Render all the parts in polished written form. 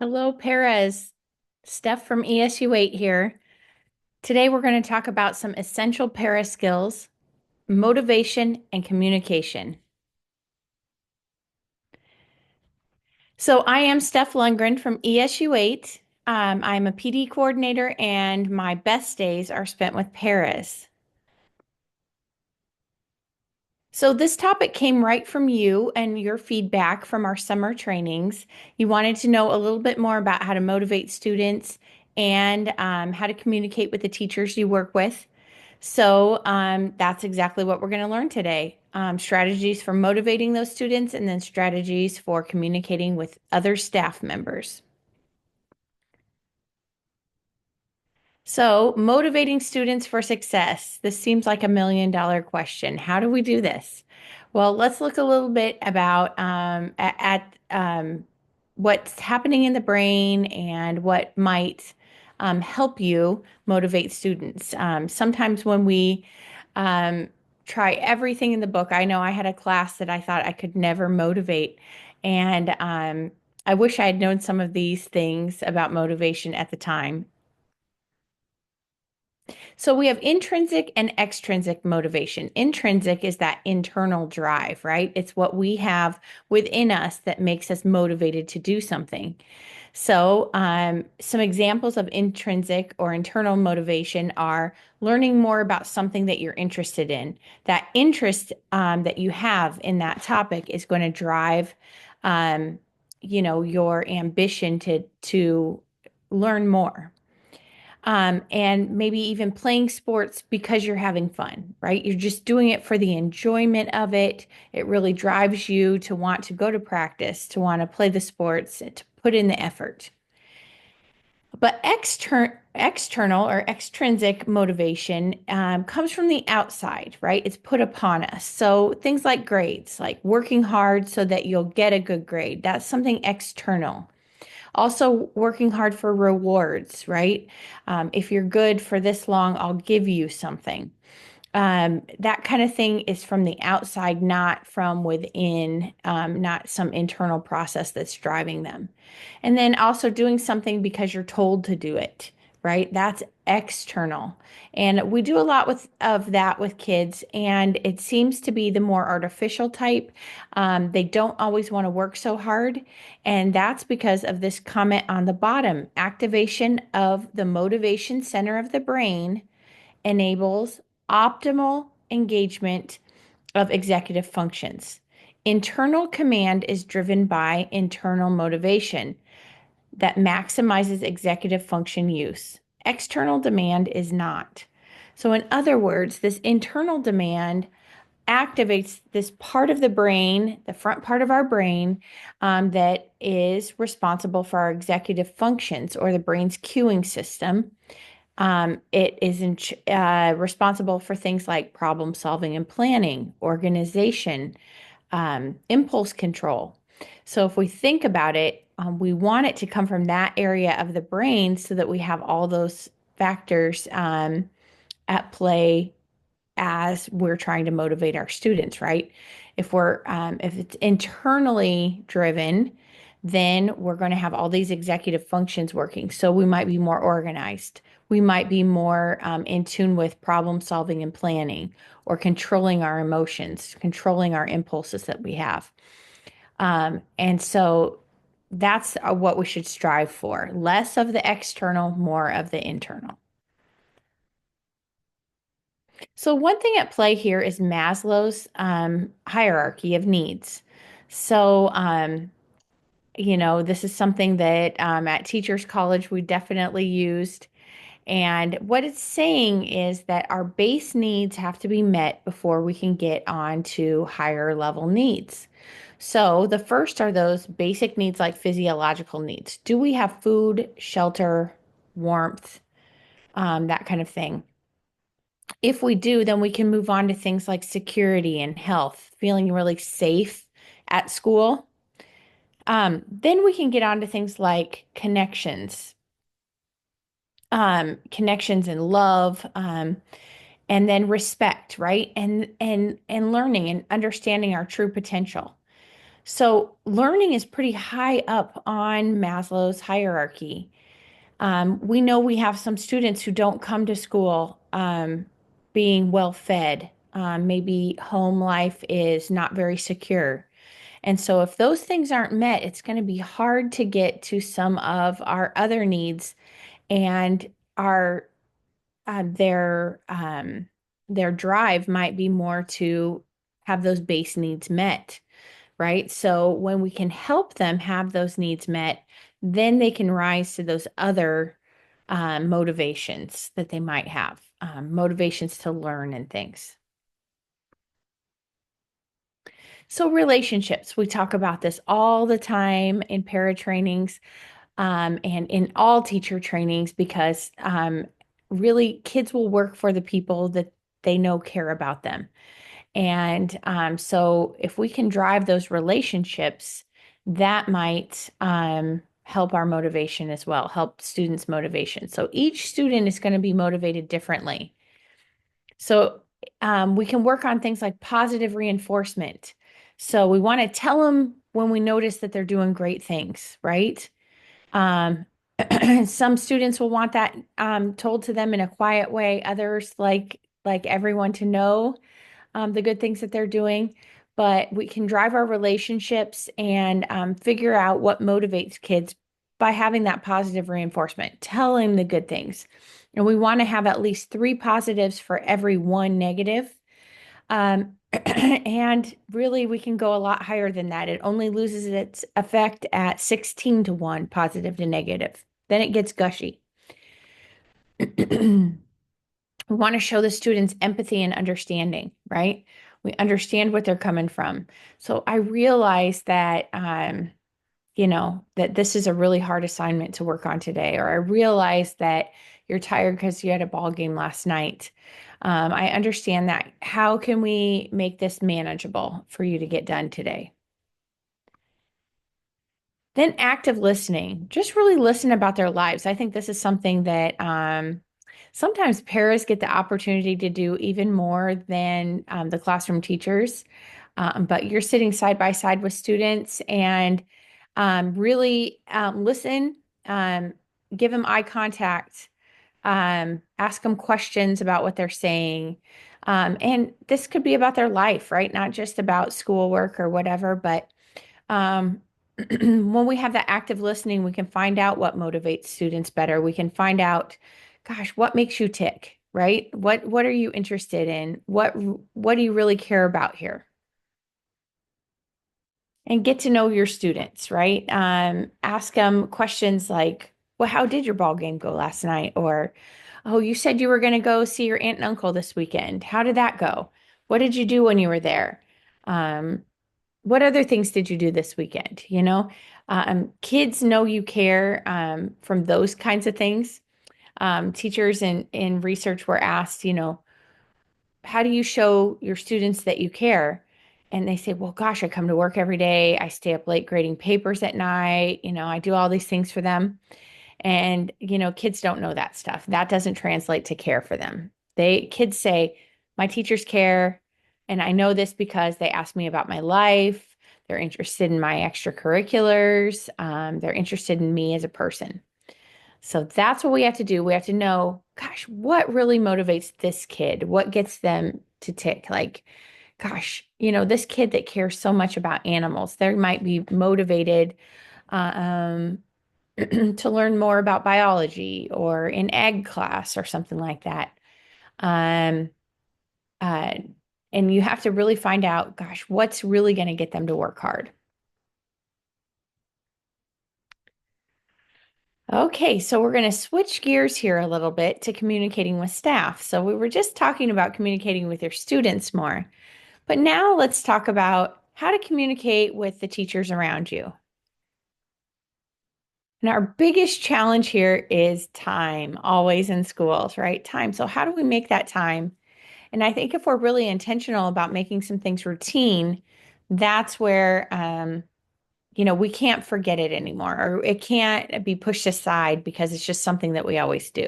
Hello, Perez. Steph from ESU 8 here. Today, we're going to talk about some essential para skills, motivation, and communication. So, I am Steph Lundgren from ESU 8. I'm a PD coordinator, and my best days are spent with paras. So, this topic came right from you and your feedback from our summer trainings. You wanted to know a little bit more about how to motivate students and how to communicate with the teachers you work with. So that's exactly what we're going to learn today. Strategies for motivating those students and then strategies for communicating with other staff members. So, motivating students for success. This seems like $1 million question. How do we do this? Well, let's look a little bit about at what's happening in the brain and what might help you motivate students. Sometimes when we um, try everything in the book, I know I had a class that I thought I could never motivate, and I wish I had known some of these things about motivation at the time. So we have intrinsic and extrinsic motivation. Intrinsic is that internal drive, right? It's what we have within us that makes us motivated to do something. So some examples of intrinsic or internal motivation are learning more about something that you're interested in. That interest that you have in that topic is going to drive, um, your ambition to learn more, and maybe even playing sports because you're having fun, right? You're just doing it for the enjoyment of it. It really drives you to want to go to practice, to want to play the sports, to put in the effort. But external or extrinsic motivation comes from the outside, right? It's put upon us. So things like grades, like working hard so that you'll get a good grade, that's something external. Also, working hard for rewards, right? If you're good for this long, I'll give you something. That kind of thing is from the outside, not from within, not some internal process that's driving them. And then also doing something because you're told to do it, right? That's external. And we do a lot of that with kids, and it seems to be the more artificial type. They don't always want to work so hard, and that's because of this comment on the bottom. Activation of the motivation center of the brain enables optimal engagement of executive functions. Internal command is driven by internal motivation that maximizes executive function use. External demand is not. So, in other words, this internal demand activates this part of the brain, the front part of our brain, that is responsible for our executive functions or the brain's cueing system. It is responsible for things like problem solving and planning, organization, impulse control. So if we think about it, we want it to come from that area of the brain so that we have all those factors at play as we're trying to motivate our students, right? If it's internally driven, then we're going to have all these executive functions working. So we might be more organized. We might be more in tune with problem solving and planning, or controlling our emotions, controlling our impulses that we have. And so that's what we should strive for. Less of the external, more of the internal. So one thing at play here is Maslow's hierarchy of needs. So this is something that at Teachers College we definitely used. And what it's saying is that our base needs have to be met before we can get on to higher level needs. So the first are those basic needs like physiological needs. Do we have food, shelter, warmth, that kind of thing? If we do, then we can move on to things like security and health, feeling really safe at school. Then we can get on to things like connections and love, and then respect, right? And learning and understanding our true potential. So learning is pretty high up on Maslow's hierarchy. We know we have some students who don't come to school being well fed. Maybe home life is not very secure. And so, if those things aren't met, it's going to be hard to get to some of our other needs and our uh, their um, their drive might be more to have those base needs met, right? So when we can help them have those needs met, then they can rise to those other motivations that they might have, motivations to learn and things. So relationships, we talk about this all the time in para trainings and in all teacher trainings because really kids will work for the people that they know care about them. And so if we can drive those relationships, that might help our motivation as well, help students' motivation. So each student is going to be motivated differently. So we can work on things like positive reinforcement. So we want to tell them when we notice that they're doing great things, right? Um, some students will want that told to them in a quiet way. Others like everyone to know the good things that they're doing. But we can drive our relationships and figure out what motivates kids by having that positive reinforcement. Tell them the good things. And we want to have at least three positives for every one negative. And really, we can go a lot higher than that. It only loses its effect at 16 to 1, positive to negative. Then it gets gushy. We want to show the students empathy and understanding, right? We understand what they're coming from. So I realize that, that this is a really hard assignment to work on today, or I realize that you're tired because you had a ball game last night. I understand that. How can we make this manageable for you to get done today? Then active listening, just really listen about their lives. I think this is something that sometimes paras get the opportunity to do even more than the classroom teachers. But you're sitting side by side with students and really listen, um, give them eye contact, ask them questions about what they're saying. And this could be about their life, right? Not just about schoolwork or whatever, but um, when we have that active listening, we can find out what motivates students better. We can find out, gosh, what makes you tick, right? What are you interested in? What do you really care about here? And get to know your students, right? Ask them questions like, well, how did your ball game go last night? Or, oh, you said you were going to go see your aunt and uncle this weekend. How did that go? What did you do when you were there? Um, what other things did you do this weekend? Kids know you care from those kinds of things. Teachers in research were asked, how do you show your students that you care? And they say, well, gosh, I come to work every day. I stay up late grading papers at night. I do all these things for them. And, kids don't know that stuff. That doesn't translate to care for them. Kids say, my teachers care. And I know this because they ask me about my life. They're interested in my extracurriculars. They're interested in me as a person. So that's what we have to do. We have to know, gosh, what really motivates this kid? What gets them to tick? Like, gosh, this kid that cares so much about animals, they might be motivated uh, to learn more about biology or in ag class or something like that. Um, uh, and you have to really find out, gosh, what's really going to get them to work hard. Okay, so we're going to switch gears here a little bit to communicating with staff. So we were just talking about communicating with your students more, but now let's talk about how to communicate with the teachers around you. And our biggest challenge here is time, always in schools, right? Time. So how do we make that time? And I think if we're really intentional about making some things routine, that's where we can't forget it anymore, or it can't be pushed aside because it's just something that we always do.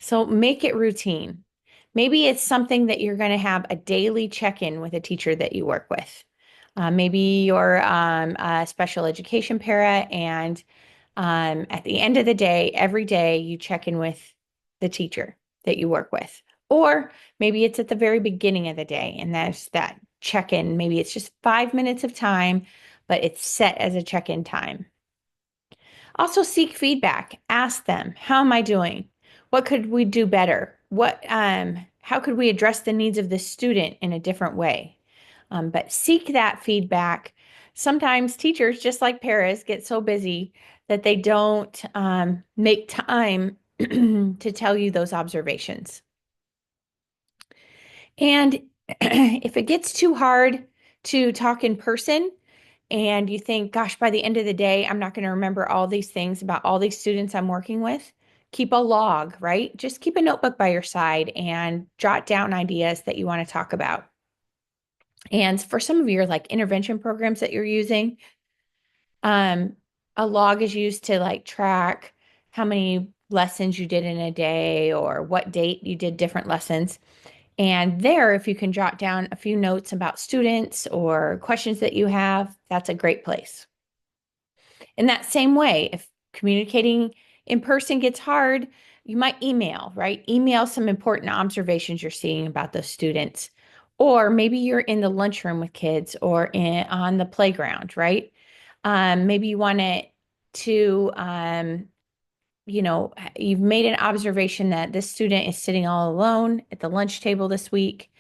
So make it routine. Maybe it's something that you're going to have a daily check-in with a teacher that you work with. Maybe you're a special education para, and at the end of the day, every day you check in with the teacher that you work with. Or maybe it's at the very beginning of the day, and there's that check in. Maybe it's just 5 minutes of time, but it's set as a check in time. Also, seek feedback. Ask them, how am I doing? What could we do better? How could we address the needs of the student in a different way? But seek that feedback. Sometimes teachers, just like paras, get so busy that they don't make time to tell you those observations. And if it gets too hard to talk in person, and you think, gosh, by the end of the day, I'm not going to remember all these things about all these students I'm working with, keep a log, right? Just keep a notebook by your side and jot down ideas that you want to talk about. And for some of your like intervention programs that you're using, um, a log is used to like track how many lessons you did in a day or what date you did different lessons. And there, if you can jot down a few notes about students or questions that you have, that's a great place. In that same way, if communicating in person gets hard, you might email, right? Email some important observations you're seeing about those students. Or maybe you're in the lunchroom with kids or on the playground, right? Maybe you want it to you've made an observation that this student is sitting all alone at the lunch table this week.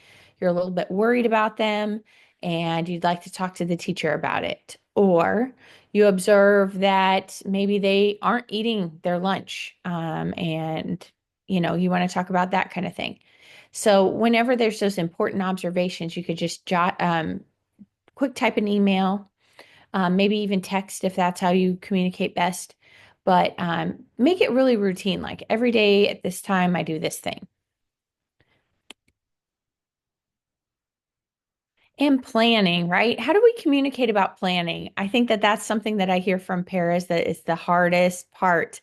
You're a little bit worried about them and you'd like to talk to the teacher about it. Or you observe that maybe they aren't eating their lunch and you want to talk about that kind of thing. So whenever there's those important observations, you could just quick type an email, maybe even text if that's how you communicate best. But make it really routine, like every day at this time, I do this thing. And planning, right? How do we communicate about planning? I think that that's something that I hear from paras that is the hardest part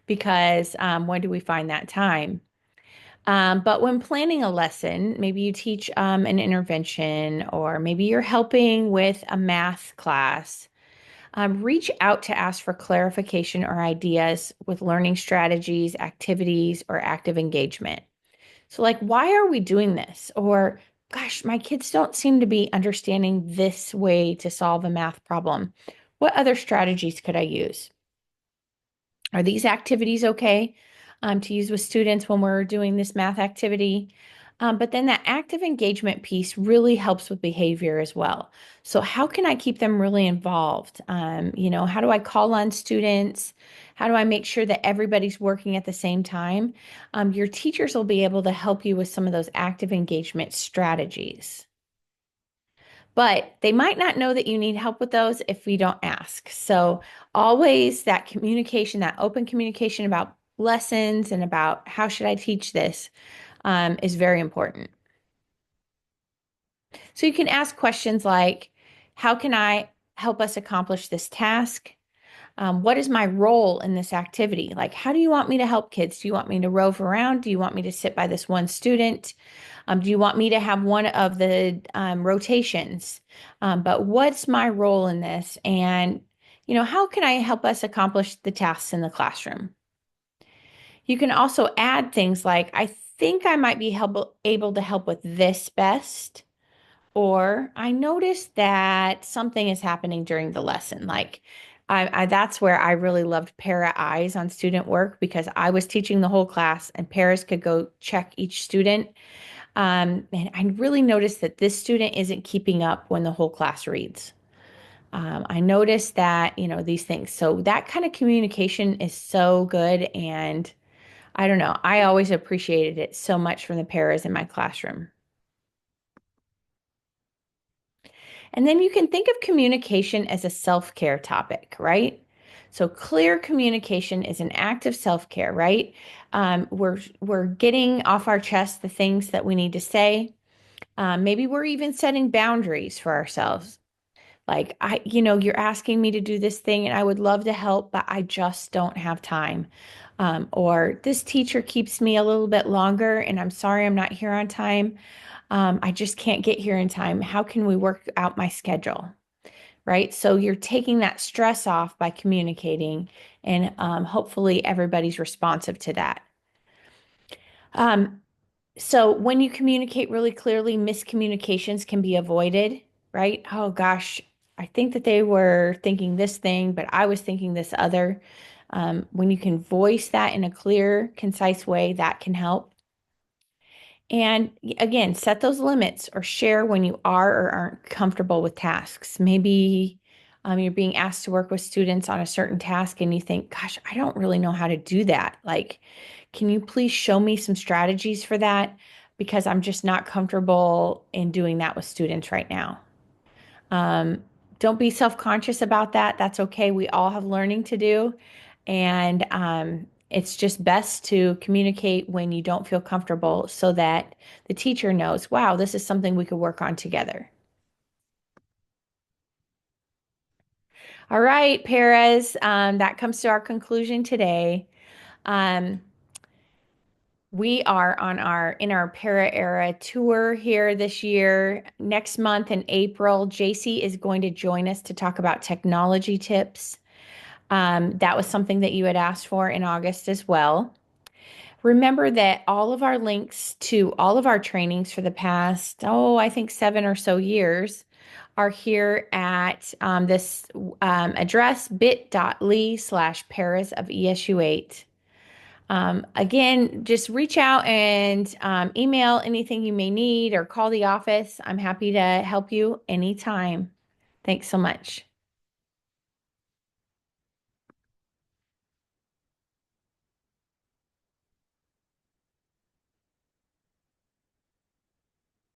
because when do we find that time? But when planning a lesson, maybe you teach an intervention, or maybe you're helping with a math class. Reach out to ask for clarification or ideas with learning strategies, activities, or active engagement. So, like, why are we doing this? Or, gosh, my kids don't seem to be understanding this way to solve a math problem. What other strategies could I use? Are these activities okay to use with students when we're doing this math activity? But then that active engagement piece really helps with behavior as well. So how can I keep them really involved? How do I call on students? How do I make sure that everybody's working at the same time? Your teachers will be able to help you with some of those active engagement strategies. But they might not know that you need help with those if we don't ask. So, always that communication, that open communication about lessons and about how should I teach this is very important. So, you can ask questions like, how can I help us accomplish this task? What is my role in this activity? Like, how do you want me to help kids? Do you want me to rove around? Do you want me to sit by this one student? Do you want me to have one of the rotations? But what's my role in this? And, how can I help us accomplish the tasks in the classroom? You can also add things like, I think I might be able to help with this best. Or I noticed that something is happening during the lesson. Like that's where I really loved para eyes on student work because I was teaching the whole class and paras could go check each student. And I really noticed that this student isn't keeping up when the whole class reads. I noticed that, these things. So that kind of communication is so good. And I don't know, I always appreciated it so much from the paras in my classroom. And then you can think of communication as a self-care topic, right? So clear communication is an act of self-care, right? We're getting off our chest the things that we need to say. Maybe we're even setting boundaries for ourselves. Like you're asking me to do this thing and I would love to help, but I just don't have time. Or this teacher keeps me a little bit longer and I'm sorry I'm not here on time. I just can't get here in time. How can we work out my schedule? right? So you're taking that stress off by communicating, and hopefully everybody's responsive to that. Um, so when you communicate really clearly, miscommunications can be avoided, right? Oh gosh, I think that they were thinking this thing, but I was thinking this other. When you can voice that in a clear, concise way, that can help. And again, set those limits or share when you are or aren't comfortable with tasks. Maybe you're being asked to work with students on a certain task and you think, gosh, I don't really know how to do that. Like, can you please show me some strategies for that? Because I'm just not comfortable in doing that with students right now. Um, don't be self-conscious about that. That's okay. We all have learning to do. And it's just best to communicate when you don't feel comfortable so that the teacher knows, wow, this is something we could work on together. All right, Perez, that comes to our conclusion today. Um, we are on our in our Para Era tour here this year. Next month in April, JC is going to join us to talk about technology tips. That was something that you had asked for in August as well. Remember that all of our links to all of our trainings for the past, I think 7 or so years are here at this address, bit.ly/paras of ESU8. Again, just reach out and email anything you may need or call the office. I'm happy to help you anytime. Thanks so much.